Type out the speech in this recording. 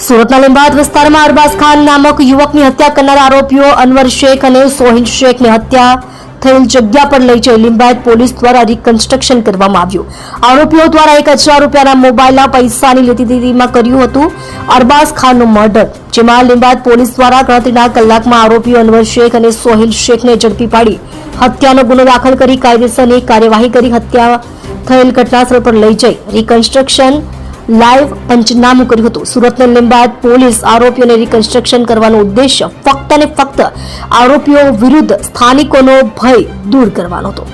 સુરતના લીંબાયત વિસ્તારમાં અરબાઝ ખાન નામક યુવકની હત્યા કરનાર આરોપીઓ અનવર શેખ અને સોહિલ શેખની હત્યા થયેલ જગ્યા પર લઈ જઈ લીંબાયત પોલીસ દ્વારા રિકન્સ્ટ્રક્શન કરવામાં આવ્યું। આરોપીઓ દ્વારા 1000 રૂપિયાના મોબાઈલના પૈસાની લેતીદેતીમાં કર્યું હતું અરબાઝ ખાનનું મર્ડર, જેમાં લીંબાયત પોલીસ દ્વારા ગણતરીના કલાકમાં આરોપીઓ અનવર શેખ અને સોહિલ શેખને ઝડપી પાડી હત્યાનો ગુનો દાખલ કરી કાયદેસરની કાર્યવાહી કરી હત્યા થયેલ ઘટનાસ્થળ પર લઈ જઈ રિકન્સ્ટ્રક્શન લાઈવ પંચનામું કર્યું હતું। સુરતની લીંબાયત પોલીસ આરોપીઓને રિકન્સ્ટ્રક્શન કરવાનો ઉદ્દેશ્ય ફક્ત અને ફક્ત આરોપીઓ વિરુદ્ધ સ્થાનિકોનો ભય દૂર કરવાનો હતો।